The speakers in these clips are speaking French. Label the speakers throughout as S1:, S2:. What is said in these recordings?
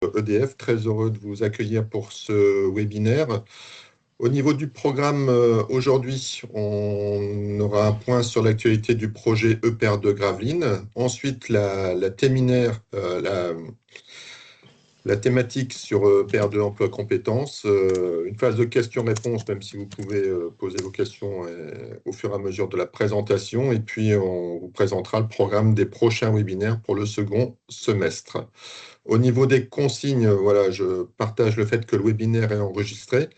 S1: EDF, très heureux de vous accueillir pour ce webinaire. Au niveau du programme, aujourd'hui, on aura un point sur l'actualité du projet EPR2 Gravelines. Ensuite, la thématique sur EPR2 emploi compétences. Une phase de questions-réponses, même si vous pouvez poser vos questions au fur et à mesure de la présentation. Et puis, on vous présentera le programme des prochains webinaires pour le second semestre. Au niveau des consignes, voilà, je partage le fait que le webinaire est enregistré.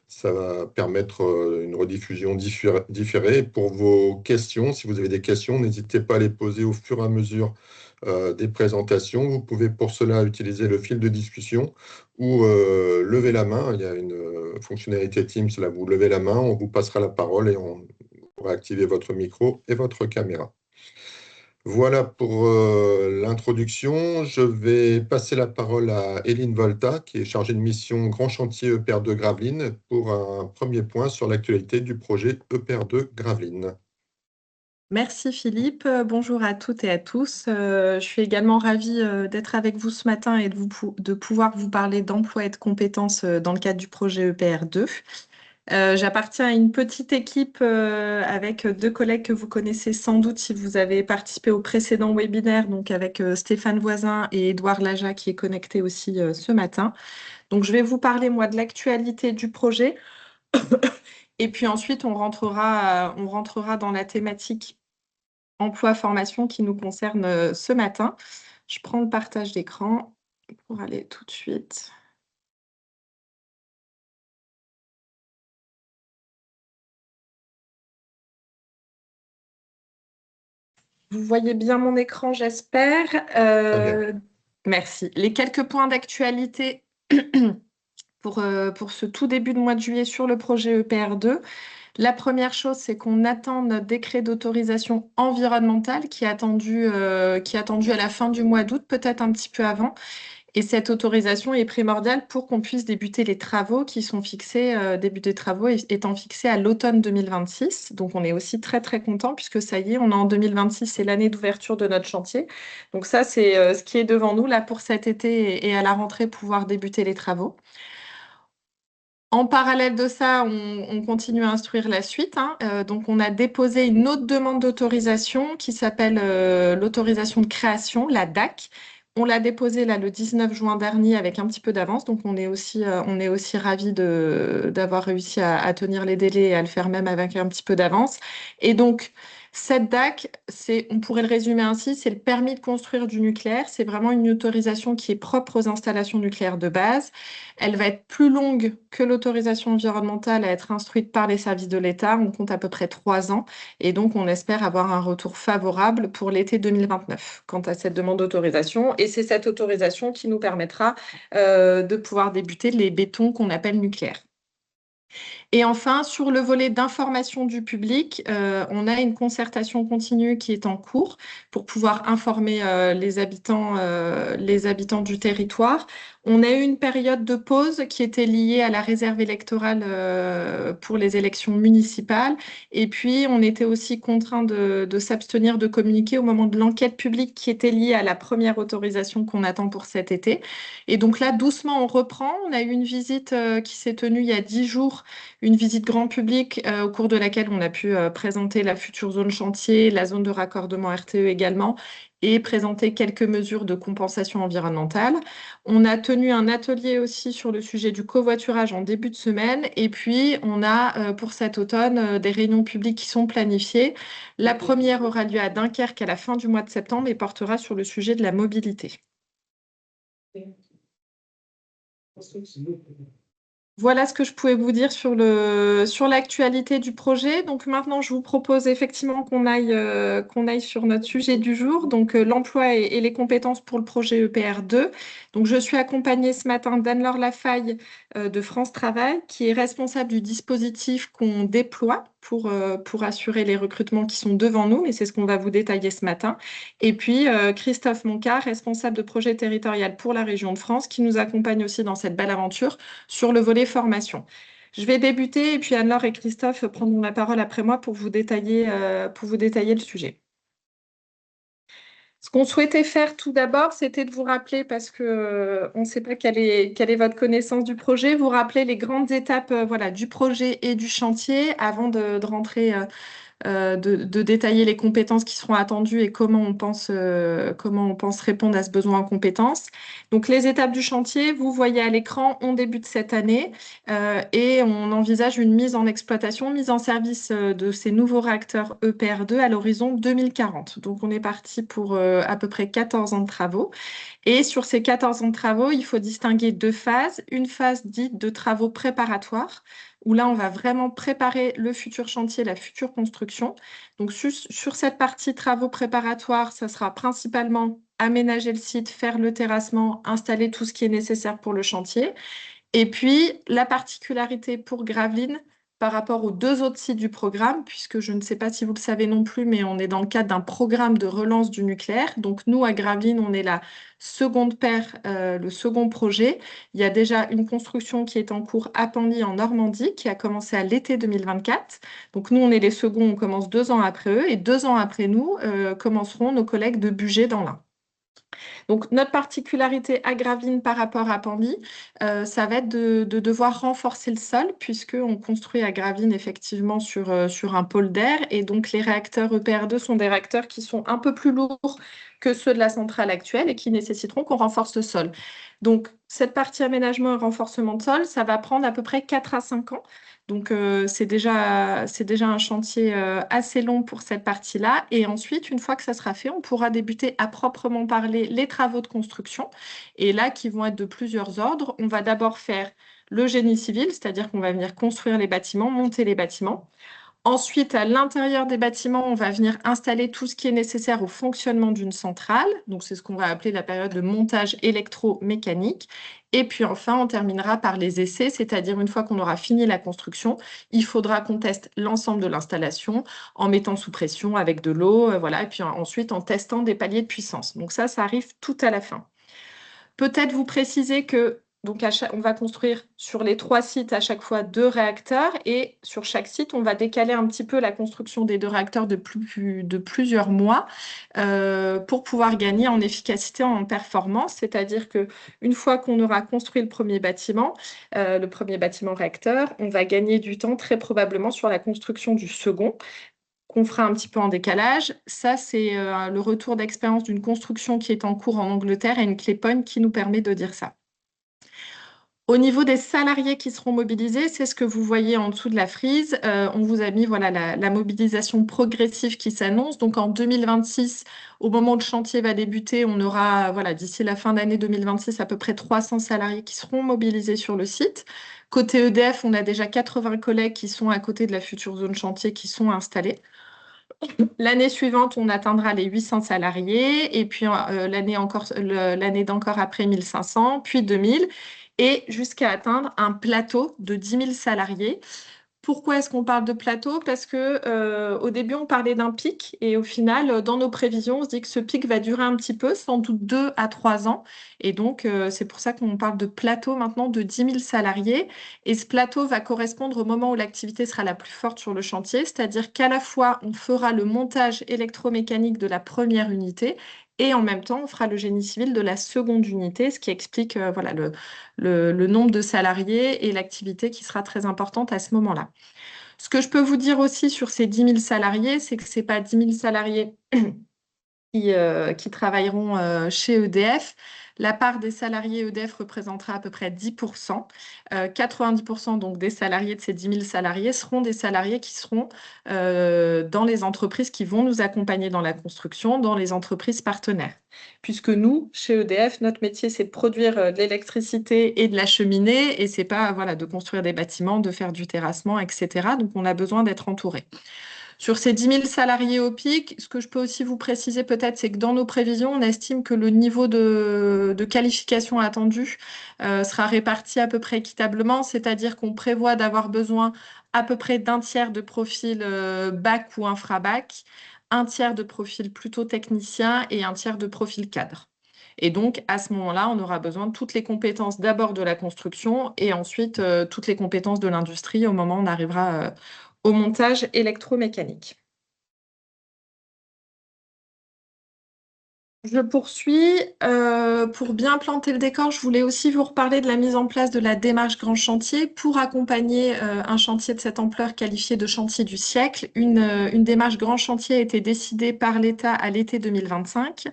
S1: Ça va permettre une rediffusion différée. Pour vos questions, si vous avez des questions, n'hésitez pas à les poser au fur et à mesure des présentations. Vous pouvez pour cela utiliser le fil de discussion ou lever la main. Il y a une fonctionnalité Teams, là, vous levez la main, on vous passera la parole et on pourra activer votre micro et votre caméra. Voilà pour l'introduction. Je vais passer la parole à Éline Volta, qui est chargée de mission Grand Chantier EPR2 Gravelines, pour un premier point sur l'actualité du projet EPR2 Gravelines.
S2: Merci Philippe, bonjour à toutes et à tous. Je suis également ravie d'être avec vous ce matin et de pouvoir vous parler d'emploi et de compétences dans le cadre du projet EPR2. J'appartiens à une petite équipe avec deux collègues que vous connaissez sans doute si vous avez participé au précédent webinaire, donc avec Stéphane Voisin et Édouard Laja qui est connecté aussi ce matin. Donc je vais vous parler moi de l'actualité du projet et puis ensuite on rentrera dans la thématique emploi-formation qui nous concerne ce matin. Je prends le partage d'écran pour aller tout de suite. Vous voyez bien mon écran, j'espère.
S1: Très bien.
S2: Merci. Les quelques points d'actualité pour ce tout début de mois de juillet sur le projet EPR2. La première chose, c'est qu'on attend notre décret d'autorisation environnementale qui est attendu à la fin du mois d'août, peut-être un petit peu avant. Et cette autorisation est primordiale pour qu'on puisse débuter les travaux qui sont fixés, début des travaux étant fixé à l'automne 2026. Donc on est aussi très très content puisque ça y est, on est en 2026, c'est l'année d'ouverture de notre chantier. Donc ça, c'est ce qui est devant nous là pour cet été et à la rentrée pouvoir débuter les travaux. En parallèle de ça, on continue à instruire la suite, hein. Donc, on a déposé une autre demande d'autorisation qui s'appelle l'autorisation de création, la DAC. On l'a déposée là, le 19 juin dernier avec un petit peu d'avance. Donc, on est aussi ravis d'avoir réussi à tenir les délais et à le faire même avec un petit peu d'avance. Et donc, cette DAC, on pourrait le résumer ainsi, c'est le permis de construire du nucléaire. C'est vraiment une autorisation qui est propre aux installations nucléaires de base. Elle va être plus longue que l'autorisation environnementale à être instruite par les services de l'État. On compte à peu près 3 ans et donc on espère avoir un retour favorable pour l'été 2029 quant à cette demande d'autorisation. Et c'est cette autorisation qui nous permettra de pouvoir débuter les bétons qu'on appelle nucléaires. Et enfin, sur le volet d'information du public, on a une concertation continue qui est en cours pour pouvoir informer les habitants du territoire. On a eu une période de pause qui était liée à la réserve électorale pour les élections municipales. Et puis, on était aussi contraint de s'abstenir de communiquer au moment de l'enquête publique qui était liée à la première autorisation qu'on attend pour cet été. Et donc là, doucement, on reprend. On a eu une visite qui s'est tenue il y a 10 jours, une visite grand public au cours de laquelle on a pu présenter la future zone chantier, la zone de raccordement RTE également, et présenter quelques mesures de compensation environnementale. On a tenu un atelier aussi sur le sujet du covoiturage en début de semaine, et puis on a pour cet automne des réunions publiques qui sont planifiées. La première aura lieu à Dunkerque à la fin du mois de septembre et portera sur le sujet de la mobilité. Voilà ce que je pouvais vous dire sur l'actualité du projet. Donc maintenant, je vous propose effectivement qu'on aille sur notre sujet du jour, donc l'emploi et les compétences pour le projet EPR2. Donc je suis accompagnée ce matin d'Anne-Laure Lafaille de France Travail, qui est responsable du dispositif qu'on déploie pour assurer les recrutements qui sont devant nous, et c'est ce qu'on va vous détailler ce matin. Et puis Christophe Monca, responsable de projet territorial pour la région de France, qui nous accompagne aussi dans cette belle aventure sur le volet formation. Je vais débuter et puis Anne-Laure et Christophe prendront la parole après moi pour vous détailler le sujet. Ce qu'on souhaitait faire tout d'abord, c'était de vous rappeler, parce que on ne sait pas quelle est votre connaissance du projet, vous rappeler les grandes étapes voilà, du projet et du chantier avant de rentrer de détailler les compétences qui seront attendues et comment on pense répondre à ce besoin en compétences. Donc, les étapes du chantier, vous voyez à l'écran, on débute cette année et on envisage une mise en exploitation, mise en service de ces nouveaux réacteurs EPR2 à l'horizon 2040. Donc, on est parti pour à peu près 14 ans de travaux. Et sur ces 14 ans de travaux, il faut distinguer deux phases. Une phase dite de travaux préparatoires, où là, on va vraiment préparer le futur chantier, la future construction. Donc, sur cette partie travaux préparatoires, ça sera principalement aménager le site, faire le terrassement, installer tout ce qui est nécessaire pour le chantier. Et puis, la particularité pour Gravelines par rapport aux deux autres sites du programme, puisque je ne sais pas si vous le savez non plus, mais on est dans le cadre d'un programme de relance du nucléaire. Donc, nous, à Gravelines, on est la seconde paire, le second projet. Il y a déjà une construction qui est en cours à Panly, en Normandie, qui a commencé à l'été 2024. Donc, nous, on est les seconds, on commence 2 ans après eux. Et 2 ans après nous, commenceront nos collègues de Bugey dans l'Ain. Donc, notre particularité à Gravelines par rapport à Panly, ça va être de devoir renforcer le sol, puisqu'on construit à Gravelines effectivement sur un pôle d'air. Et donc, les réacteurs EPR2 sont des réacteurs qui sont un peu plus lourds que ceux de la centrale actuelle et qui nécessiteront qu'on renforce le sol. Donc, cette partie aménagement et renforcement de sol, ça va prendre à peu près 4 à 5 ans. Donc, c'est déjà un chantier assez long pour cette partie-là. Et ensuite, une fois que ça sera fait, on pourra débuter à proprement parler les travaux de construction. Et là, qui vont être de plusieurs ordres. On va d'abord faire le génie civil, c'est-à-dire qu'on va venir construire les bâtiments, monter les bâtiments. Ensuite, à l'intérieur des bâtiments, on va venir installer tout ce qui est nécessaire au fonctionnement d'une centrale. Donc, c'est ce qu'on va appeler la période de montage électromécanique. Et puis enfin, on terminera par les essais, c'est-à-dire une fois qu'on aura fini la construction, il faudra qu'on teste l'ensemble de l'installation en mettant sous pression avec de l'eau, voilà, et puis ensuite en testant des paliers de puissance. Donc ça arrive tout à la fin. Peut-être vous préciser que donc on va construire sur les 3 sites à chaque fois 2 réacteurs et sur chaque site, on va décaler un petit peu la construction des 2 réacteurs de plusieurs mois pour pouvoir gagner en efficacité, en performance. C'est-à-dire que une fois qu'on aura construit le premier bâtiment réacteur, on va gagner du temps très probablement sur la construction du second qu'on fera un petit peu en décalage. Ça, c'est le retour d'expérience d'une construction qui est en cours en Angleterre et une clé point qui nous permet de dire ça. Au niveau des salariés qui seront mobilisés, c'est ce que vous voyez en dessous de la frise. On vous a mis voilà, la mobilisation progressive qui s'annonce. Donc en 2026, au moment où le chantier va débuter, on aura voilà, d'ici la fin d'année 2026 à peu près 300 salariés qui seront mobilisés sur le site. Côté EDF, on a déjà 80 collègues qui sont à côté de la future zone chantier qui sont installés. L'année suivante, on atteindra les 800 salariés et puis l'année d'encore après 1500, puis 2000 et jusqu'à atteindre un plateau de 10 000 salariés. Pourquoi est-ce qu'on parle de plateau? Parce que au début, on parlait d'un pic et au final, dans nos prévisions, on se dit que ce pic va durer un petit peu, sans doute 2 à 3 ans. Et donc, c'est pour ça qu'on parle de plateau maintenant de 10 000 salariés. Et ce plateau va correspondre au moment où l'activité sera la plus forte sur le chantier, c'est-à-dire qu'à la fois, on fera le montage électromécanique de la première unité et en même temps, on fera le génie civil de la seconde unité, ce qui explique voilà, le nombre de salariés et l'activité qui sera très importante à ce moment-là. Ce que je peux vous dire aussi sur ces 10 000 salariés, c'est que ce n'est pas 10 000 salariés qui travailleront chez EDF. La part des salariés EDF représentera à peu près 10%. 90% donc des salariés de ces 10 000 salariés seront des salariés qui seront dans les entreprises qui vont nous accompagner dans la construction, dans les entreprises partenaires. Puisque nous, chez EDF, notre métier, c'est de produire de l'électricité et de la cheminée, et c'est pas voilà, de construire des bâtiments, de faire du terrassement, etc. Donc, on a besoin d'être entouré. Sur ces 10 000 salariés au pic, ce que je peux aussi vous préciser peut-être, c'est que dans nos prévisions, on estime que le niveau de qualification attendu sera réparti à peu près équitablement, c'est-à-dire qu'on prévoit d'avoir besoin à peu près d'un tiers de profil bac ou infra-bac, un tiers de profil plutôt technicien et un tiers de profil cadre. Et donc, à ce moment-là, on aura besoin de toutes les compétences d'abord de la construction et ensuite toutes les compétences de l'industrie au moment où on arrivera au montage électromécanique. Je poursuis. Pour bien planter le décor, je voulais aussi vous reparler de la mise en place de la démarche grand chantier pour accompagner un chantier de cette ampleur qualifié de chantier du siècle. Une démarche grand chantier a été décidée par l'État à l'été 2025.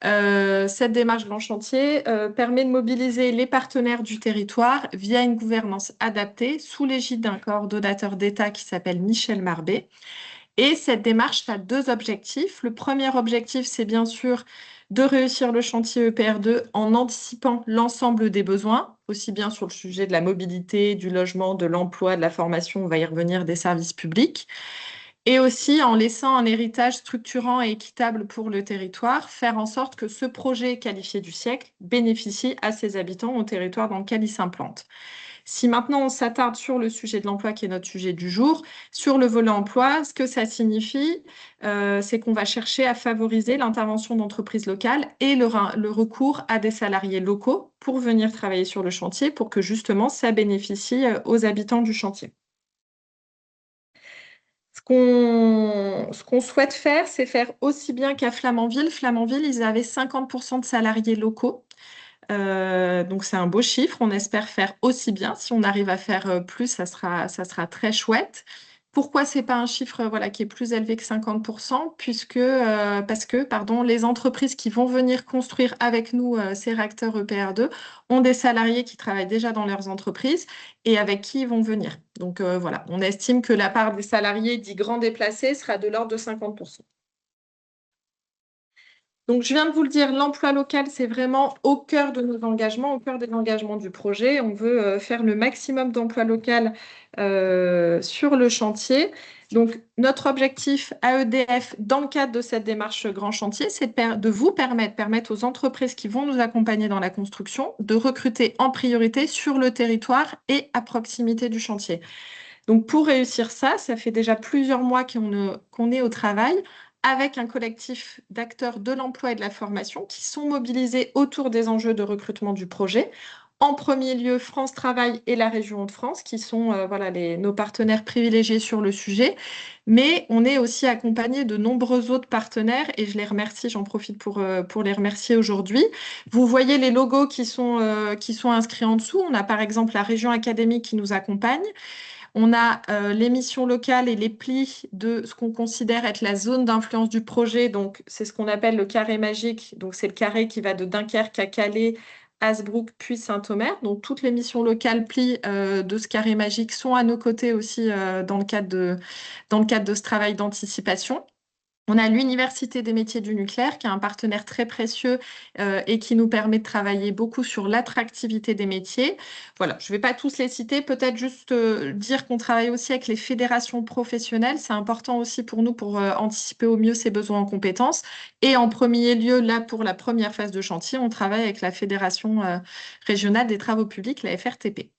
S2: Cette démarche grand chantier permet de mobiliser les partenaires du territoire via une gouvernance adaptée sous l'égide d'un coordonnateur d'État qui s'appelle Michel Marbet. Et cette démarche a deux objectifs. Le premier objectif, c'est bien sûr de réussir le chantier EPR2 en anticipant l'ensemble des besoins, aussi bien sur le sujet de la mobilité, du logement, de l'emploi, de la formation, on va y revenir, des services publics, et aussi en laissant un héritage structurant et équitable pour le territoire, faire en sorte que ce projet qualifié du siècle bénéficie à ses habitants au territoire dans lequel il s'implante. Si maintenant on s'attarde sur le sujet de l'emploi, qui est notre sujet du jour, sur le volet emploi, ce que ça signifie, c'est qu'on va chercher à favoriser l'intervention d'entreprises locales et le recours à des salariés locaux pour venir travailler sur le chantier, pour que justement ça bénéficie aux habitants du chantier. Ce qu'on souhaite faire, c'est faire aussi bien qu'à Flamanville. Flamanville, ils avaient 50% de salariés locaux. Donc c'est un beau chiffre. On espère faire aussi bien. Si on arrive à faire plus, ça sera très chouette. Pourquoi c'est pas un chiffre voilà, qui est plus élevé que 50%? Parce que pardon, les entreprises qui vont venir construire avec nous ces réacteurs EPR2 ont des salariés qui travaillent déjà dans leurs entreprises et avec qui ils vont venir. Donc voilà, on estime que la part des salariés dits grands déplacés sera de l'ordre de 50%. Donc, je viens de vous le dire, l'emploi local, c'est vraiment au cœur de nos engagements, au cœur des engagements du projet. On veut faire le maximum d'emplois local sur le chantier. Donc, notre objectif à EDF, dans le cadre de cette démarche grand chantier, c'est de vous permettre aux entreprises qui vont nous accompagner dans la construction de recruter en priorité sur le territoire et à proximité du chantier. Donc, pour réussir ça, ça fait déjà plusieurs mois qu'on est au travail avec un collectif d'acteurs de l'emploi et de la formation qui sont mobilisés autour des enjeux de recrutement du projet. En premier lieu, France Travail et la région Hauts-de-France, qui sont voilà, nos partenaires privilégiés sur le sujet. Mais on est aussi accompagné de nombreux autres partenaires et je les remercie, j'en profite pour les remercier aujourd'hui. Vous voyez les logos qui sont inscrits en dessous. On a par exemple la région académique qui nous accompagne. On a les missions locales et les plis de ce qu'on considère être la zone d'influence du projet. Donc, c'est ce qu'on appelle le carré magique. Donc, c'est le carré qui va de Dunkerque à Calais, Hasbrook, puis Saint-Omer. Donc, toutes les missions locales plis de ce carré magique sont à nos côtés aussi dans le cadre de ce travail d'anticipation. On a l'Université des métiers du nucléaire, qui est un partenaire très précieux et qui nous permet de travailler beaucoup sur l'attractivité des métiers. Voilà, je ne vais pas tous les citer, peut-être juste dire qu'on travaille aussi avec les fédérations professionnelles. C'est important aussi pour nous pour anticiper au mieux ces besoins en compétences. Et en premier lieu, là, pour la première phase de chantier, on travaille avec la Fédération régionale des travaux publics, la FRTP.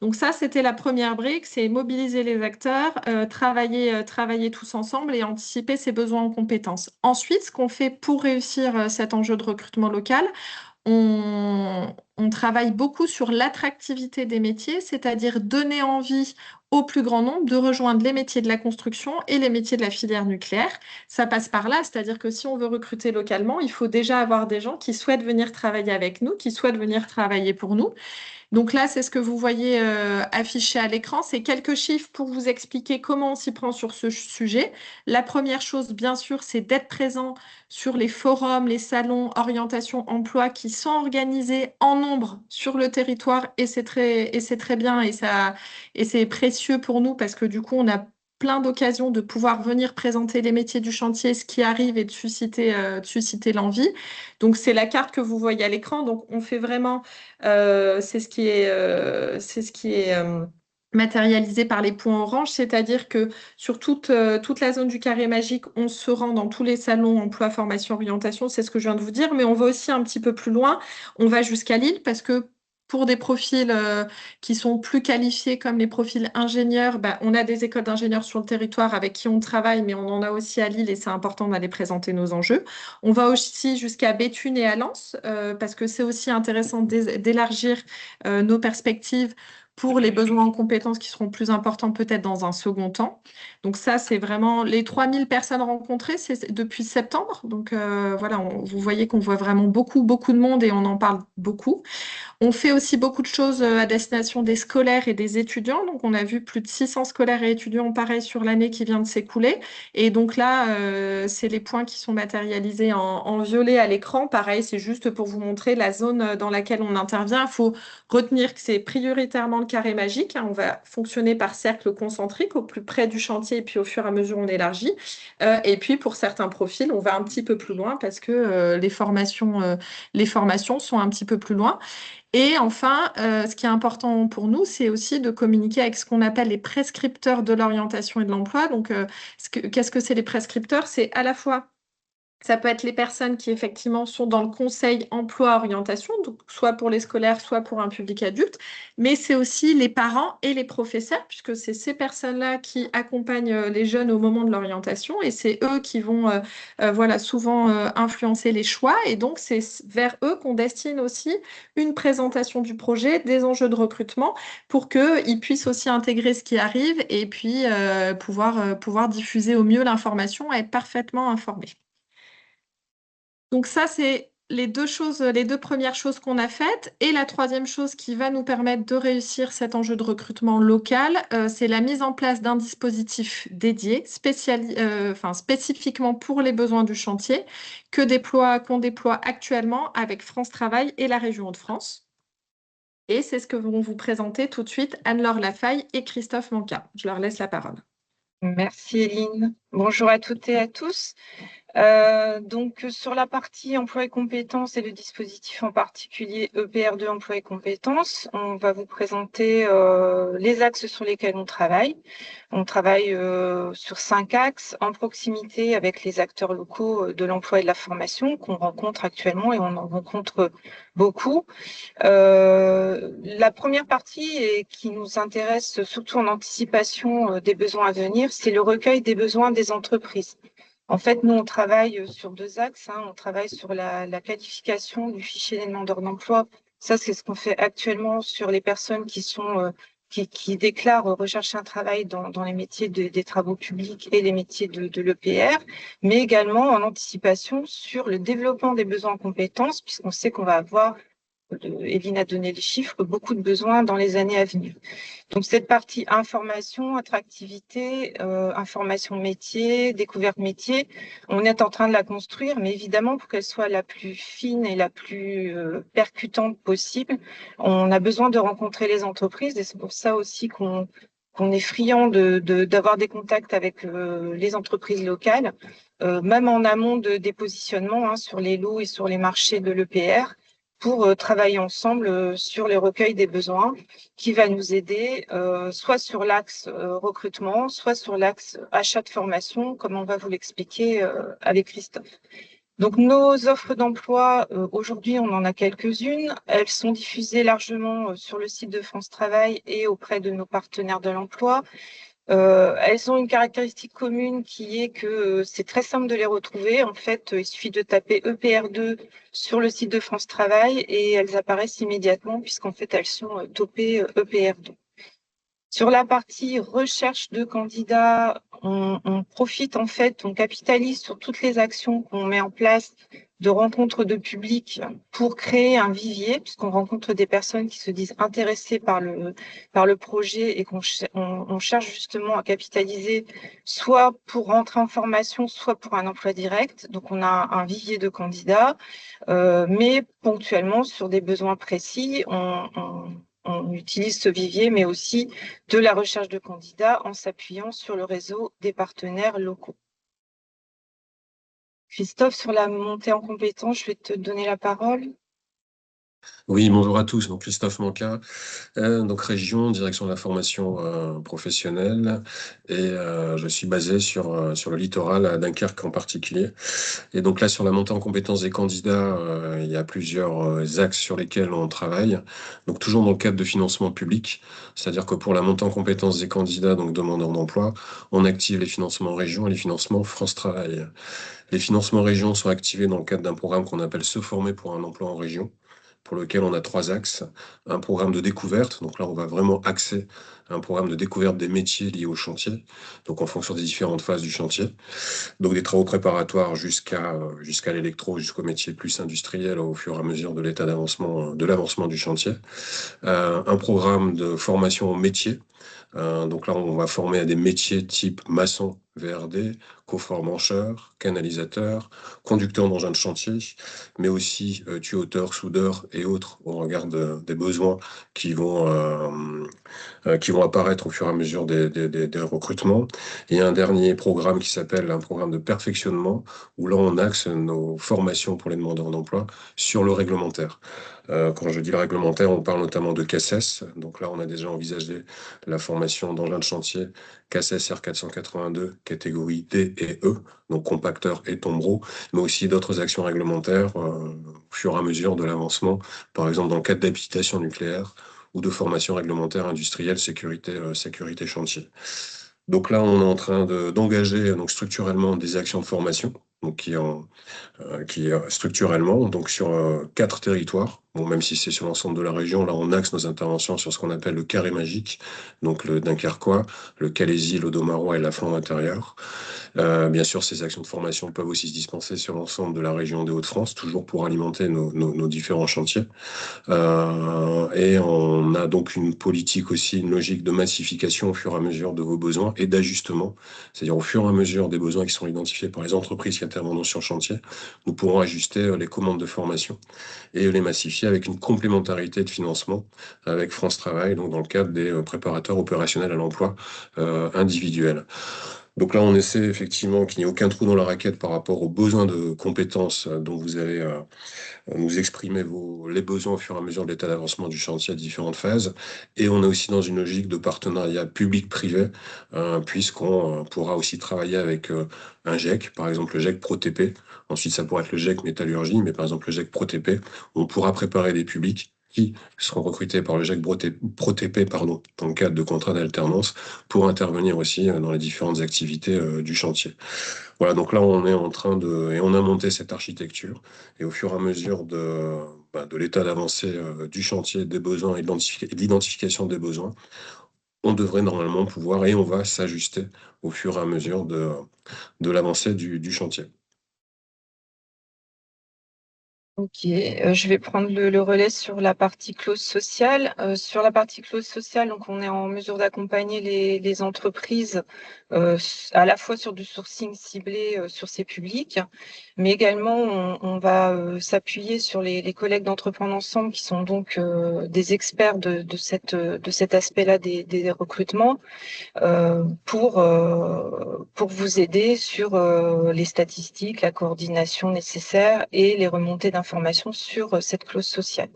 S2: Donc ça, c'était la première brique, c'est mobiliser les acteurs, travailler tous ensemble et anticiper ses besoins en compétences. Ensuite, ce qu'on fait pour réussir cet enjeu de recrutement local, on travaille beaucoup sur l'attractivité des métiers, c'est-à-dire donner envie au plus grand nombre de rejoindre les métiers de la construction et les métiers de la filière nucléaire. Ça passe par là, c'est-à-dire que si on veut recruter localement, il faut déjà avoir des gens qui souhaitent venir travailler avec nous, qui souhaitent venir travailler pour nous. Donc là, c'est ce que vous voyez affiché à l'écran. C'est quelques chiffres pour vous expliquer comment on s'y prend sur ce sujet. La première chose, bien sûr, c'est d'être présent sur les forums, les salons orientation emploi qui sont organisés en nombre sur le territoire et c'est très bien et c'est précieux pour nous parce que du coup, on a plein d'occasions de pouvoir venir présenter les métiers du chantier, ce qui arrive et de susciter l'envie. Donc, c'est la carte que vous voyez à l'écran. Donc, on fait vraiment c'est ce qui est matérialisé par les points orange, c'est-à-dire que sur toute la zone du carré magique, on se rend dans tous les salons emploi, formation, orientation, c'est ce que je viens de vous dire, mais on va aussi un petit peu plus loin, on va jusqu'à Lille parce que pour des profils qui sont plus qualifiés comme les profils ingénieurs, bah, on a des écoles d'ingénieurs sur le territoire avec qui on travaille, mais on en a aussi à Lille et c'est important d'aller présenter nos enjeux. On va aussi jusqu'à Béthune et à Lens parce que c'est aussi intéressant d'élargir nos perspectives pour les besoins en compétences qui seront plus importants peut-être dans un second temps. Donc ça, c'est vraiment les 3000 personnes rencontrées, c'est depuis septembre. Donc voilà, vous voyez qu'on voit vraiment beaucoup, beaucoup de monde et on en parle beaucoup. On fait aussi beaucoup de choses à destination des scolaires et des étudiants. Donc, on a vu plus de 600 scolaires et étudiants, pareil, sur l'année qui vient de s'écouler. Et donc là, c'est les points qui sont matérialisés en violet à l'écran. Pareil, c'est juste pour vous montrer la zone dans laquelle on intervient. Il faut retenir que c'est prioritairement le carré magique, hein. On va fonctionner par cercle concentrique au plus près du chantier et puis au fur et à mesure, on élargit. Et puis, pour certains profils, on va un petit peu plus loin parce que les formations sont un petit peu plus loin. Et enfin, ce qui est important pour nous, c'est aussi de communiquer avec ce qu'on appelle les prescripteurs de l'orientation et de l'emploi. Donc, qu'est-ce que c'est les prescripteurs? C'est à la fois ça peut être les personnes qui effectivement sont dans le conseil emploi-orientation, donc soit pour les scolaires, soit pour un public adulte, mais c'est aussi les parents et les professeurs, puisque c'est ces personnes-là qui accompagnent les jeunes au moment de l'orientation et c'est eux qui vont voilà, souvent influencer les choix. Et donc, c'est vers eux qu'on destine aussi une présentation du projet, des enjeux de recrutement, pour qu'ils puissent aussi intégrer ce qui arrive et puis pouvoir diffuser au mieux l'information, être parfaitement informés. Donc ça, c'est les deux choses, les deux premières choses qu'on a faites. Et la troisième chose qui va nous permettre de réussir cet enjeu de recrutement local, c'est la mise en place d'un dispositif dédié, spécifiquement pour les besoins du chantier, qu'on déploie actuellement avec France Travail et la région Hauts-de-France. Et c'est ce que vont vous présenter tout de suite Anne-Laure Lafaille et Christophe Manca. Je leur laisse la parole.
S3: Merci Eline. Bonjour à toutes et à tous. Donc, sur la partie emploi et compétences et le dispositif en particulier EPR2 emploi et compétences, on va vous présenter les axes sur lesquels on travaille. On travaille sur 5 axes en proximité avec les acteurs locaux de l'emploi et de la formation qu'on rencontre actuellement et on en rencontre beaucoup. La première partie et qui nous intéresse surtout en anticipation des besoins à venir, c'est le recueil des besoins des entreprises. En fait, nous, on travaille sur 2 axes. On travaille sur la qualification du fichier des demandeurs d'emploi. Ça, c'est ce qu'on fait actuellement sur les personnes qui déclarent rechercher un travail dans les métiers des travaux publics et les métiers de l'EPR, mais également en anticipation sur le développement des besoins en compétences, puisqu'on sait qu'on va avoir, Eline a donné les chiffres, beaucoup de besoins dans les années à venir. Donc, cette partie information, attractivité, information métier, découverte métier, on est en train de la construire, mais évidemment, pour qu'elle soit la plus fine et la plus percutante possible, on a besoin de rencontrer les entreprises et c'est pour ça aussi qu'on est friand d'avoir des contacts avec les entreprises locales, même en amont des positionnements sur les lots et sur les marchés de l'EPR, pour travailler ensemble sur les recueils des besoins qui va nous aider soit sur l'axe recrutement, soit sur l'axe achat de formation, comme on va vous l'expliquer avec Christophe. Donc, nos offres d'emploi, aujourd'hui, on en a quelques-unes. Elles sont diffusées largement sur le site de France Travail et auprès de nos partenaires de l'emploi. Elles ont une caractéristique commune qui est que c'est très simple de les retrouver. En fait, il suffit de taper EPR2 sur le site de France Travail et elles apparaissent immédiatement puisqu'en fait, elles sont topées EPR2. Sur la partie recherche de candidats, on profite en fait, on capitalise sur toutes les actions qu'on met en place de rencontres de public pour créer un vivier, puisqu'on rencontre des personnes qui se disent intéressées par le projet et qu'on cherche justement à capitaliser soit pour rentrer en formation, soit pour un emploi direct. Donc, on a un vivier de candidats, mais ponctuellement sur des besoins précis, on utilise ce vivier, mais aussi de la recherche de candidats en s'appuyant sur le réseau des partenaires locaux. Christophe, sur la montée en compétences, je vais te donner la parole.
S4: Oui, bonjour à tous. Donc, Christophe Manca, donc région, direction de la formation professionnelle. Et je suis basé sur le littoral, à Dunkerque en particulier. Et donc là, sur la montée en compétences des candidats, il y a plusieurs axes sur lesquels on travaille. Donc, toujours dans le cadre de financement public. C'est-à-dire que pour la montée en compétences des candidats, donc demandeurs d'emploi, on active les financements région et les financements France Travail. Les financements région sont activés dans le cadre d'un programme qu'on appelle Se former pour un emploi en région, pour lequel on a 3 axes. Un programme de découverte, donc là, on va vraiment axer un programme de découverte des métiers liés au chantier, donc en fonction des différentes phases du chantier. Donc des travaux préparatoires jusqu'à l'électro, jusqu'au métier plus industriel au fur et à mesure de l'état d'avancement, de l'avancement du chantier. Un programme de formation au métier. Donc là, on va former à des métiers type maçon, VRD, coffre-mancheur, canalisateur, conducteur d'engin de chantier, mais aussi tuyauteur, soudeur et autres au regard des besoins qui vont apparaître au fur et à mesure des recrutements. Et un dernier programme qui s'appelle un programme de perfectionnement, où là, on axe nos formations pour les demandeurs d'emploi sur le réglementaire. Quand je dis le réglementaire, on parle notamment de CACES. Donc là, on a déjà envisagé la formation d'engin de chantier CACES R482, catégorie D et E, donc compacteur et tombereau, mais aussi d'autres actions réglementaires au fur et à mesure de l'avancement, par exemple dans le cadre d'habilitation nucléaire ou de formation réglementaire industrielle sécurité chantier. Donc là, on est en train d'engager donc structurellement des actions de formation, donc qui structurellement donc sur 4 territoires. Bon, même si c'est sur l'ensemble de la région, là on axe nos interventions sur ce qu'on appelle le carré magique, donc le Dunkerquois, le Calaisis, l'Audomarois et la Flandre intérieure. Bien sûr, ces actions de formation peuvent aussi se dispenser sur l'ensemble de la région des Hauts-de-France, toujours pour alimenter nos différents chantiers. Et on a donc une politique aussi, une logique de massification au fur et à mesure de vos besoins et d'ajustement. C'est-à-dire au fur et à mesure des besoins qui sont identifiés par les entreprises qui interviennent sur le chantier, nous pourrons ajuster les commandes de formation et les massifier avec une complémentarité de financement avec France Travail, donc dans le cadre des préparateurs opérationnels à l'emploi individuels. Donc là, on essaie effectivement qu'il n'y ait aucun trou dans la raquette par rapport aux besoins de compétences dont vous allez nous exprimer les besoins au fur et à mesure de l'état d'avancement du chantier à différentes phases. Et on est aussi dans une logique de partenariat public-privé, puisqu'on pourra aussi travailler avec un GEC, par exemple le GEC ProTP. Ensuite, ça pourrait être le GEC Métallurgie, mais par exemple le GEC ProTP, on pourra préparer des publics qui seront recrutés par le GEC ProTP dans le cadre de contrats d'alternance pour intervenir aussi dans les différentes activités du chantier. Voilà, donc là, on est en train et on a monté cette architecture. Et au fur et à mesure de l'état d'avancée du chantier, des besoins et de l'identification des besoins, on devrait normalement pouvoir et on va s'ajuster au fur et à mesure de l'avancée du chantier.
S3: Ok, je vais prendre le relais sur la partie clause sociale. Sur la partie clause sociale, donc on est en mesure d'accompagner les entreprises à la fois sur du sourcing ciblé sur ces publics, mais également on va s'appuyer sur les collègues d'Entreprendre Ensemble qui sont donc des experts de cet aspect-là des recrutements pour vous aider sur les statistiques, la coordination nécessaire et les remontées d'informations sur cette clause sociale.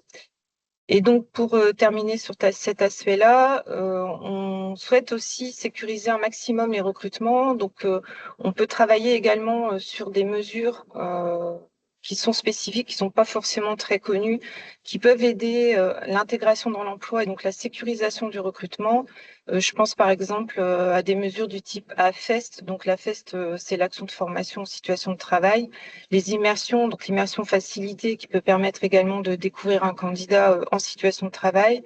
S3: Et donc, pour terminer sur cet aspect-là, on souhaite aussi sécuriser un maximum les recrutements. Donc, on peut travailler également sur des mesures qui sont spécifiques, qui ne sont pas forcément très connues, qui peuvent aider l'intégration dans l'emploi et donc la sécurisation du recrutement. Je pense par exemple à des mesures du type AFEST. Donc, l'AFEST, c'est l'action de formation en situation de travail. Les immersions, donc l'immersion facilitée qui peut permettre également de découvrir un candidat en situation de travail,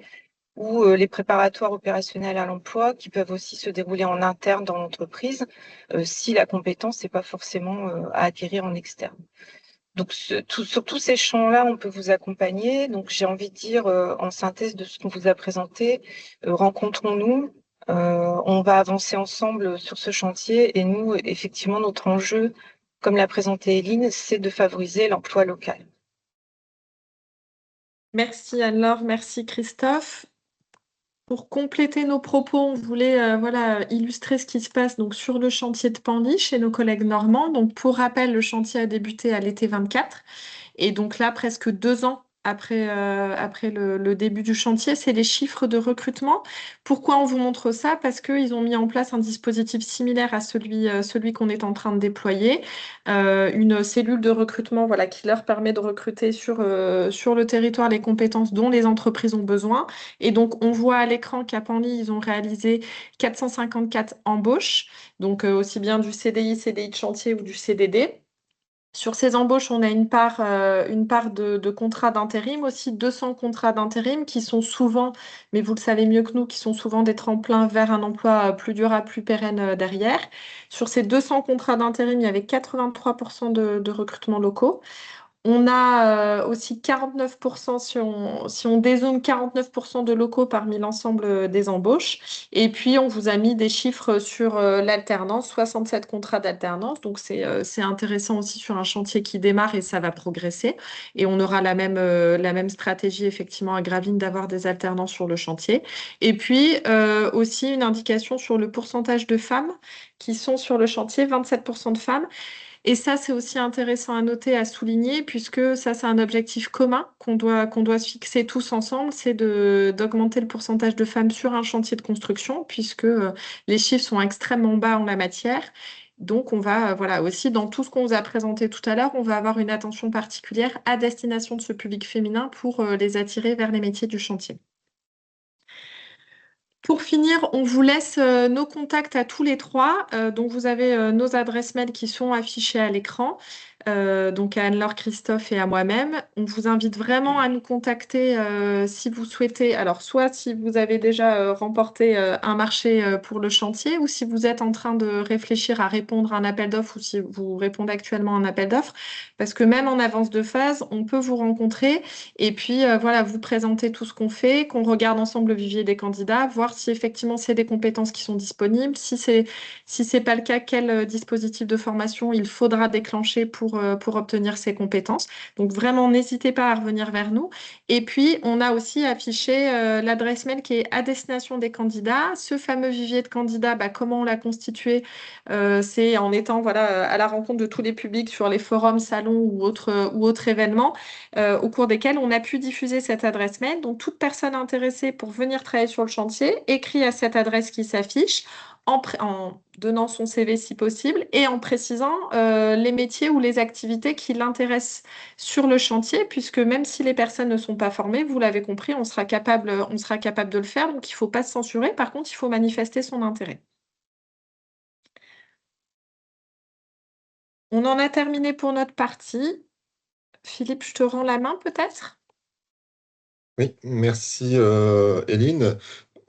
S3: ou les préparatoires opérationnels à l'emploi qui peuvent aussi se dérouler en interne dans l'entreprise si la compétence n'est pas forcément à acquérir en externe. Donc, sur tous ces champs-là, on peut vous accompagner. Donc, j'ai envie de dire, en synthèse de ce qu'on vous a présenté, rencontrons-nous. On va avancer ensemble sur ce chantier. Et nous, effectivement, notre enjeu, comme l'a présenté Eline, c'est de favoriser l'emploi local.
S2: Merci Anne-Laure, merci Christophe. Pour compléter nos propos, on voulait illustrer ce qui se passe donc, sur le chantier de Panly chez nos collègues normands. Donc, pour rappel, le chantier a débuté à l'été 24. Et donc là, presque 2 ans après le début du chantier, c'est les chiffres de recrutement. Pourquoi on vous montre ça? Parce qu'ils ont mis en place un dispositif similaire à celui qu'on est en train de déployer. Une cellule de recrutement qui leur permet de recruter sur le territoire les compétences dont les entreprises ont besoin. Et donc, on voit à l'écran qu'à Panly, ils ont réalisé 454 embauches, donc aussi bien du CDI, CDI de chantier ou du CDD. Sur ces embauches, on a une part de contrats d'intérim, aussi 200 contrats d'intérim qui sont souvent, mais vous le savez mieux que nous, qui sont souvent des tremplins vers un emploi plus durable, plus pérenne derrière. Sur ces 200 contrats d'intérim, il y avait 83% de recrutements locaux. On a aussi 49%, si on dézoome 49% de locaux parmi l'ensemble des embauches. Et puis, on vous a mis des chiffres sur l'alternance, 67 contrats d'alternance. Donc, c'est intéressant aussi sur un chantier qui démarre et ça va progresser. Et on aura la même stratégie, effectivement, à Gravine d'avoir des alternants sur le chantier. Et puis, aussi une indication sur le pourcentage de femmes qui sont sur le chantier, 27% de femmes. Et ça, c'est aussi intéressant à noter, à souligner, puisque ça, c'est un objectif commun qu'on doit se fixer tous ensemble, c'est d'augmenter le pourcentage de femmes sur un chantier de construction, puisque les chiffres sont extrêmement bas en la matière. Donc, on va, voilà, aussi, dans tout ce qu'on vous a présenté tout à l'heure, on va avoir une attention particulière à destination de ce public féminin pour les attirer vers les métiers du chantier. Pour finir, on vous laisse nos contacts à tous les trois. Donc, vous avez nos adresses mail qui sont affichées à l'écran, donc à Anne-Laure, Christophe et à moi-même. On vous invite vraiment à nous contacter si vous souhaitez. Alors, soit si vous avez déjà remporté un marché pour le chantier, ou si vous êtes en train de réfléchir à répondre à un appel d'offres, ou si vous répondez actuellement à un appel d'offres, parce que même en avance de phase, on peut vous rencontrer. Et puis, voilà, vous présenter tout ce qu'on fait, qu'on regarde ensemble le vivier des candidats, voir si effectivement c'est des compétences qui sont disponibles. Si c'est pas le cas, quel dispositif de formation il faudra déclencher pour obtenir ces compétences. Donc, vraiment, n'hésitez pas à revenir vers nous. Et puis, on a aussi affiché l'adresse mail qui est à destination des candidats. Ce fameux vivier de candidats, bah, comment on l'a constitué? C'est en étant voilà, à la rencontre de tous les publics sur les forums, salons ou autres événements au cours desquels on a pu diffuser cette adresse mail. Donc, toute personne intéressée pour venir travailler sur le chantier écrit à cette adresse qui s'affiche en donnant son CV si possible et en précisant les métiers ou les activités qui l'intéressent sur le chantier, puisque même si les personnes ne sont pas formées, vous l'avez compris, on sera capable de le faire. Donc, il ne faut pas se censurer. Par contre, il faut manifester son intérêt. On en a terminé pour notre partie. Philippe, je te rends la main peut-être?
S1: Oui, merci Éline.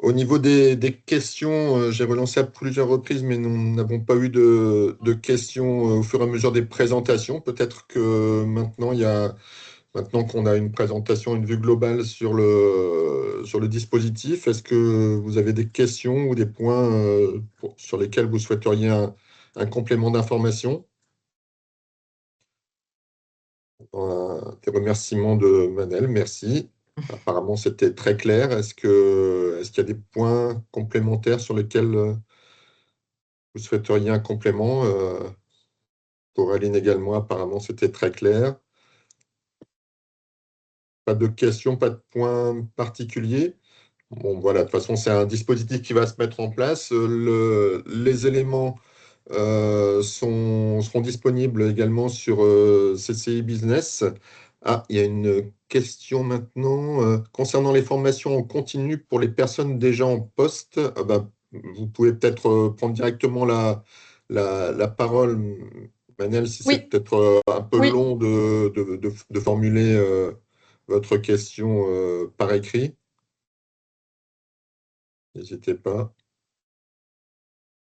S1: Au niveau des questions, j'ai relancé à plusieurs reprises, mais nous n'avons pas eu de questions au fur et à mesure des présentations. Peut-être que maintenant qu'on a une présentation, une vue globale sur le dispositif, est-ce que vous avez des questions ou des points sur lesquels vous souhaiteriez un complément d'information? Des remerciements de Manel, merci. Apparemment, c'était très clair. Est-ce qu'il y a des points complémentaires sur lesquels vous souhaiteriez un complément? Pour Aline également, apparemment, c'était très clair. Pas de questions, pas de points particuliers. Bon, voilà, de toute façon, c'est un dispositif qui va se mettre en place. Les éléments seront disponibles également sur CCI Business. Ah, il y a une question maintenant concernant les formations en continu pour les personnes déjà en poste. Ben, vous pouvez peut-être prendre directement la parole, Manel, si c'est
S2: Oui,
S1: peut-être un peu
S2: oui.
S1: long de formuler votre question par écrit. N'hésitez pas.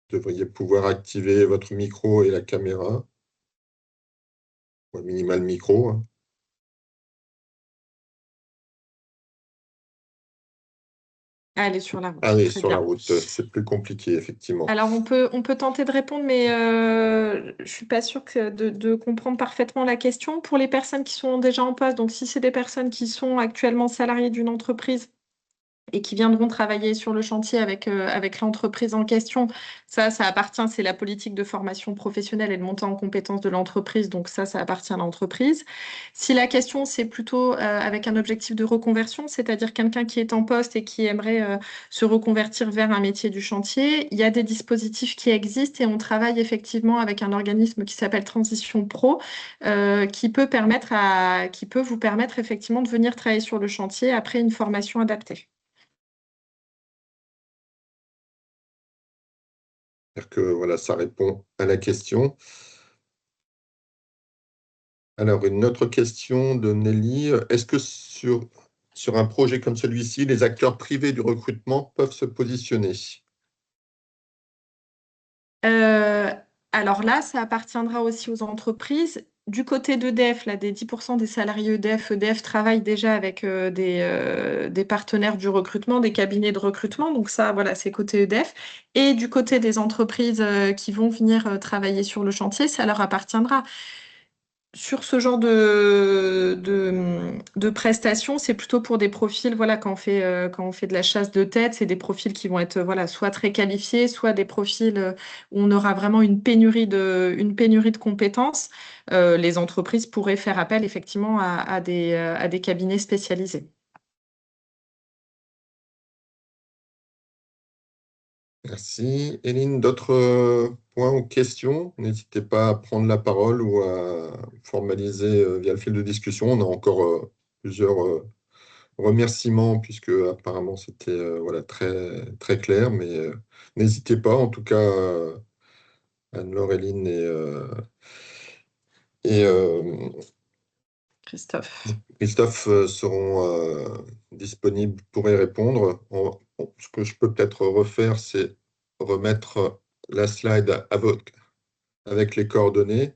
S1: Vous devriez pouvoir activer votre micro et la caméra, ou à minima le micro, hein.
S2: Elle est sur la
S1: Ah
S2: route.
S1: oui,
S2: Très
S1: sur la
S2: bien.
S1: route, c'est plus compliqué, effectivement.
S2: Alors, on peut tenter de répondre, mais je ne suis pas sûre de comprendre parfaitement la question. Pour les personnes qui sont déjà en poste, donc si c'est des personnes qui sont actuellement salariées d'une entreprise, et qui viendront travailler sur le chantier avec l'entreprise en question. Ça appartient, c'est la politique de formation professionnelle et de montée en compétences de l'entreprise, donc ça appartient à l'entreprise. Si la question, c'est plutôt avec un objectif de reconversion, c'est-à-dire quelqu'un qui est en poste et qui aimerait se reconvertir vers un métier du chantier, il y a des dispositifs qui existent et on travaille effectivement avec un organisme qui s'appelle Transition Pro, qui peut vous permettre effectivement de venir travailler sur le chantier après une formation adaptée.
S1: J'espère que voilà, ça répond à la question. Alors, une autre question de Nelly. Est-ce que sur un projet comme celui-ci, les acteurs privés du recrutement peuvent se positionner?
S2: Euh, alors là, ça appartiendra aussi aux entreprises. Du côté d'EDF, là, des 10% des salariés EDF travaille déjà avec des partenaires du recrutement, des cabinets de recrutement. Donc ça, voilà, c'est côté EDF. Et du côté des entreprises qui vont venir travailler sur le chantier, ça leur appartiendra. Sur ce genre de prestations, c'est plutôt pour des profils, voilà, quand on fait de la chasse de tête, c'est des profils qui vont être, voilà, soit très qualifiés, soit des profils où on aura vraiment une pénurie de compétences. Les entreprises pourraient faire appel effectivement à des cabinets spécialisés.
S1: Merci. Éline, d'autres points ou questions? N'hésitez pas à prendre la parole ou à formaliser via le fil de discussion. On a encore plusieurs remerciements puisque apparemment c'était voilà, très, très clair, mais n'hésitez pas. En tout cas, Anne-Laure, Éline et
S2: Christophe.
S1: Christophe seront disponibles pour y répondre. Ce que je peux peut-être refaire, c'est remettre la slide avec les coordonnées.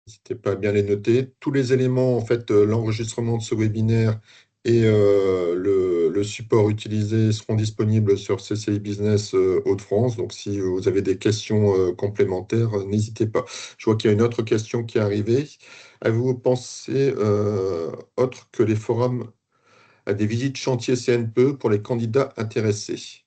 S1: N'hésitez pas à bien les noter. Tous les éléments, en fait, l'enregistrement de ce webinaire et le support utilisé seront disponibles sur CCI Business Hauts-de-France. Donc, si vous avez des questions complémentaires, n'hésitez pas. Je vois qu'il y a une autre question qui est arrivée. Avez-vous pensé, autre que les forums, à des visites chantier CNPE pour les candidats intéressés?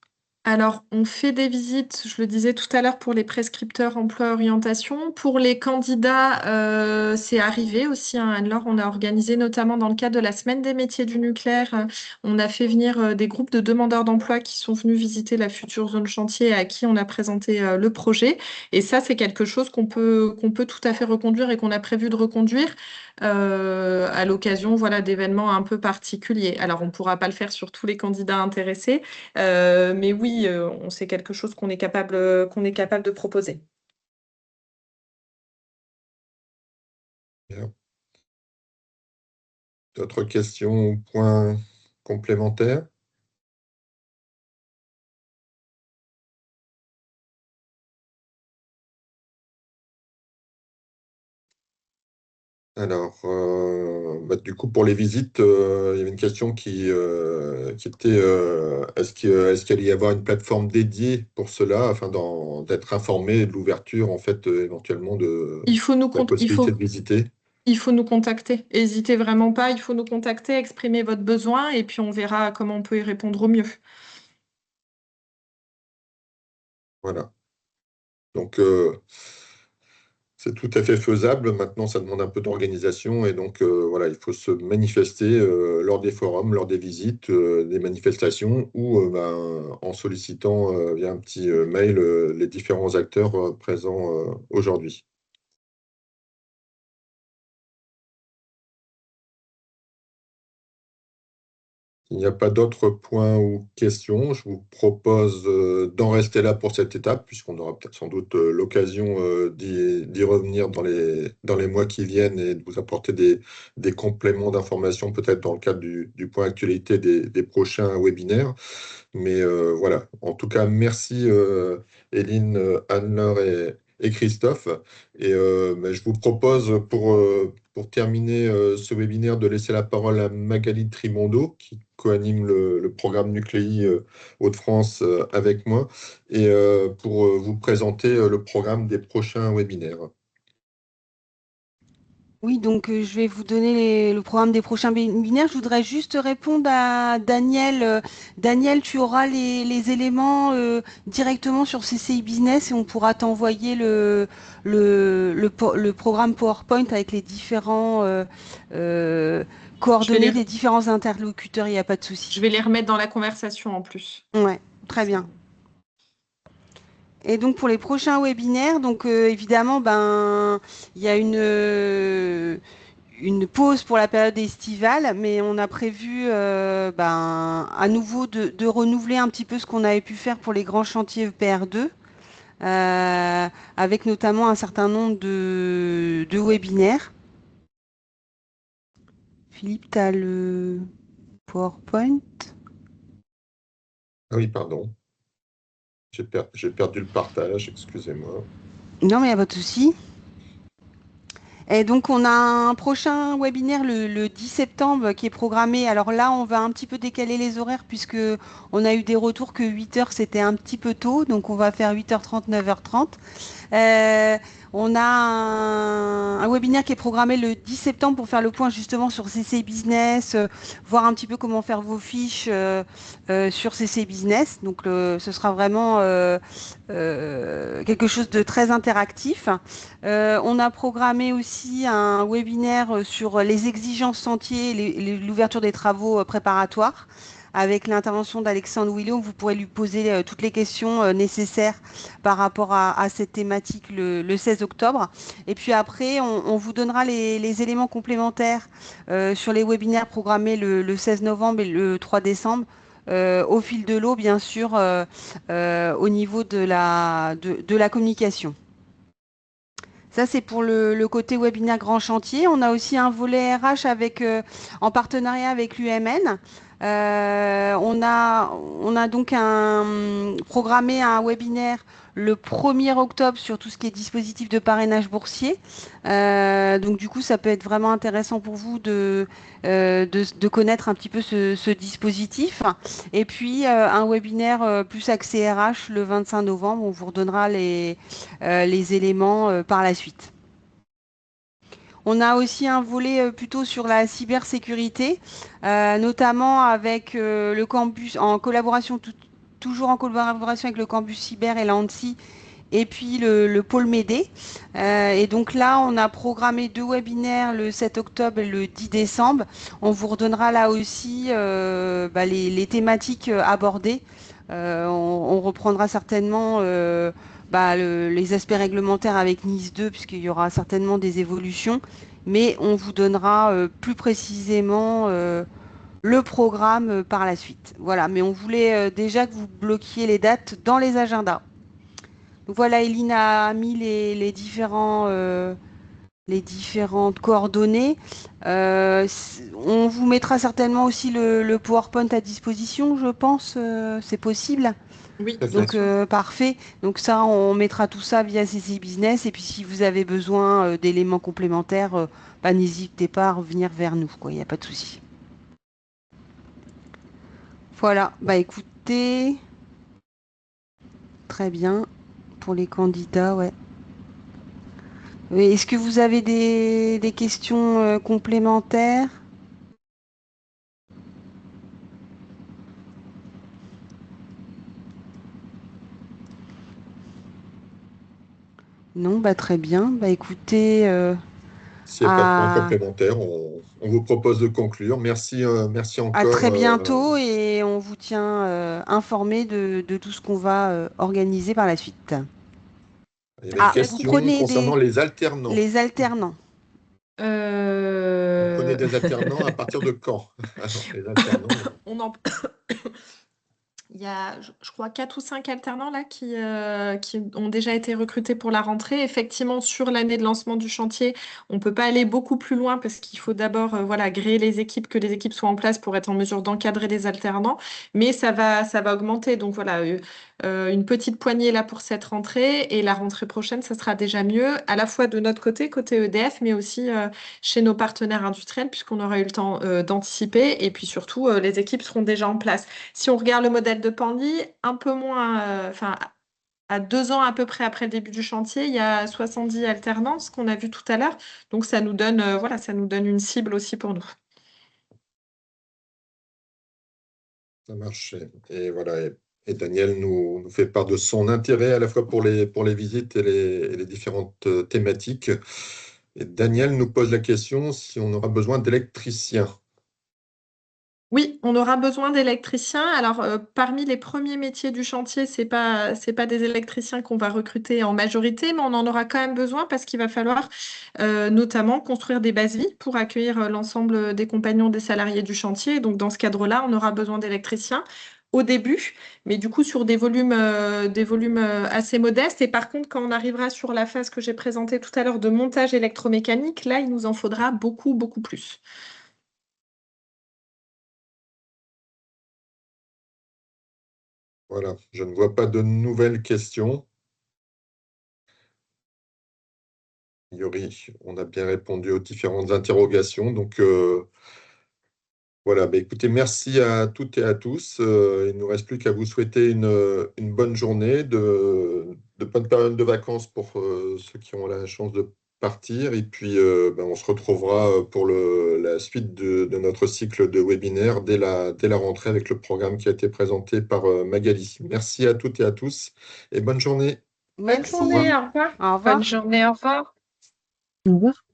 S2: Alors, on fait des visites, je le disais tout à l'heure, pour les prescripteurs emploi-orientation. Pour les candidats, c'est arrivé aussi, hein, Anne-Laure. On a organisé notamment dans le cadre de la Semaine des métiers du nucléaire, on a fait venir des groupes de demandeurs d'emploi qui sont venus visiter la future zone chantier et à qui on a présenté le projet. Et ça, c'est quelque chose qu'on peut tout à fait reconduire et qu'on a prévu de reconduire à l'occasion, voilà, d'événements un peu particuliers. Alors, on ne pourra pas le faire sur tous les candidats intéressés. Mais oui, c'est quelque chose qu'on est capable de proposer.
S1: Bien. D'autres questions ou points complémentaires? Alors, du coup, pour les visites, il y avait une question qui était est-ce qu'il allait y avoir une plateforme dédiée pour cela, afin d'être informé de l'ouverture, en fait, éventuellement de
S2: Il faut nous,
S1: la
S2: cont-
S1: possibilité de visiter?
S2: il faut nous contacter. N'hésitez vraiment pas, il faut nous contacter, exprimer votre besoin et puis on verra comment on peut y répondre au mieux.
S1: Voilà. Donc, c'est tout à fait faisable. Maintenant, ça demande un peu d'organisation et donc voilà, il faut se manifester lors des forums, lors des visites, des manifestations ou en sollicitant via un petit mail les différents acteurs présents aujourd'hui. Il n'y a pas d'autres points ou questions. Je vous propose d'en rester là pour cette étape, puisqu'on aura peut-être sans doute l'occasion d'y revenir dans les mois qui viennent et de vous apporter des compléments d'informations, peut-être dans le cadre du point actualité des prochains webinaires. Mais voilà, en tout cas, merci Éline, Anne-Laure et Christophe. Et je vous propose pour terminer ce webinaire de laisser la parole à Magali Trimondo, qui co-anime le programme Nucléi Hauts-de-France avec moi, et pour vous présenter le programme des prochains webinaires.
S5: Oui, donc je vais vous donner le programme des prochains webinaires. Je voudrais juste répondre à Daniel. Daniel, tu auras les éléments directement sur CCI Business et on pourra t'envoyer le programme PowerPoint avec les différents coordonnées des différents interlocuteurs. Il n'y a pas de souci.
S2: Je vais les remettre dans la conversation en plus.
S5: Ouais, très bien. Et donc pour les prochains webinaires, donc évidemment, il y a une pause pour la période estivale, mais on a prévu à nouveau de renouveler un petit peu ce qu'on avait pu faire pour les grands chantiers EPR2. avec notamment un certain nombre de webinaires. Philippe, tu as le PowerPoint?
S1: Ah oui, pardon. J'ai perdu le partage, excusez-moi.
S5: Non, mais il n'y a pas de souci. Et donc, on a un prochain webinaire le 10 septembre qui est programmé. Alors là, on va un petit peu décaler les horaires puisque on a eu des retours que 8 heures, c'était un petit peu tôt. Donc, on va faire 8h30, 9h30. On a un webinaire qui est programmé le 10 septembre pour faire le point justement sur CC Business, voir un petit peu comment faire vos fiches sur CC Business. Donc, ce sera vraiment quelque chose de très interactif. On a programmé aussi un webinaire sur les exigences chantier, l'ouverture des travaux préparatoires avec l'intervention d'Alexandre Willot. Vous pourrez lui poser toutes les questions nécessaires par rapport à cette thématique le 16 octobre. Et puis après, on vous donnera les éléments complémentaires sur les webinaires programmés le 16 novembre et le 3 décembre. Au fil de l'eau, bien sûr, au niveau de la communication. Ça, c'est pour le côté webinaire grand chantier. On a aussi un volet RH en partenariat avec l'UMN. On a donc programmé un webinaire le 1er octobre sur tout ce qui est dispositif de parrainage boursier. Donc du coup, ça peut être vraiment intéressant pour vous de connaître un petit peu ce dispositif. Et puis un webinaire plus axé RH le 25 novembre. On vous redonnera les éléments par la suite. On a aussi un volet plutôt sur la cybersécurité, notamment avec le campus, toujours en collaboration avec le campus cyber et l'ANSSI, et puis le pôle Médé. Et donc là, on a programmé 2 webinaires le 7 octobre et le 10 décembre. On vous redonnera là aussi les thématiques abordées. On reprendra certainement les aspects réglementaires avec Nice 2, puisqu'il y aura certainement des évolutions, mais on vous donnera plus précisément le programme par la suite. Voilà, mais on voulait déjà que vous bloquiez les dates dans les agendas. Donc voilà, Eline a mis les différentes coordonnées. On vous mettra certainement aussi le PowerPoint à disposition, je pense. C'est possible.
S2: Oui,
S5: Donc parfait. Donc ça, on mettra tout ça via CC Business. Et puis si vous avez besoin d'éléments complémentaires, n'hésitez pas à revenir vers nous, quoi. Il n'y a pas de souci. Voilà. Bah écoutez, très bien pour les candidats, ouais. Est-ce que vous avez des questions complémentaires? Non, bah très bien. Bah écoutez,
S1: S'il n'y a pas de point complémentaire, on vous propose de conclure. Merci, merci
S5: à
S1: encore.
S5: très bientôt et on vous tient informé de tout ce qu'on va organiser par la suite.
S1: Il y avait une question concernant les alternants.
S5: Les alternants.
S1: Vous prenez des alternants à partir de quand? Alors, les alternants.
S2: Il y a, je crois, 4 ou 5 alternants là qui ont déjà été recrutés pour la rentrée. Effectivement, sur l'année de lancement du chantier, on ne peut pas aller beaucoup plus loin parce qu'il faut d'abord gréer les équipes, que les équipes soient en place pour être en mesure d'encadrer les alternants. Mais ça va augmenter. Donc voilà, une petite poignée là pour cette rentrée. Et la rentrée prochaine, ça sera déjà mieux, à la fois de notre côté EDF, mais aussi chez nos partenaires industriels, puisqu'on aura eu le temps d'anticiper. Et puis surtout, les équipes seront déjà en place. Si on regarde le modèle de Pandy, un peu moins, à 2 ans à peu près après le début du chantier, il y a 70 alternances qu'on a vu tout à l'heure. Donc ça nous donne, ça nous donne une cible aussi pour nous.
S1: Ça marche. Et voilà. Et Daniel nous fait part de son intérêt à la fois pour les visites et les différentes thématiques. Et Daniel nous pose la question si on aura besoin d'électriciens.
S2: Oui, on aura besoin d'électriciens. Alors, parmi les premiers métiers du chantier, c'est pas des électriciens qu'on va recruter en majorité, mais on en aura quand même besoin parce qu'il va falloir notamment construire des bases vie pour accueillir l'ensemble des compagnons des salariés du chantier. Donc, dans ce cadre-là, on aura besoin d'électriciens. au début, mais du coup sur des volumes assez modestes. Et par contre, quand on arrivera sur la phase que j'ai présentée tout à l'heure de montage électromécanique, là, il nous en faudra beaucoup, beaucoup plus.
S1: Voilà, je ne vois pas de nouvelles questions. A priori, on a bien répondu aux différentes interrogations. Donc, voilà, écoutez, merci à toutes et à tous. Il ne nous reste plus qu'à vous souhaiter une bonne journée, de bonnes périodes de vacances pour ceux qui ont la chance de partir. Et puis, on se retrouvera pour la suite de notre cycle de webinaire dès la rentrée avec le programme qui a été présenté par Magali. Merci à toutes et à tous et bonne journée.
S2: Bonne journée, au revoir.
S5: Au revoir.
S3: Bonne journée, au revoir.
S6: Au revoir.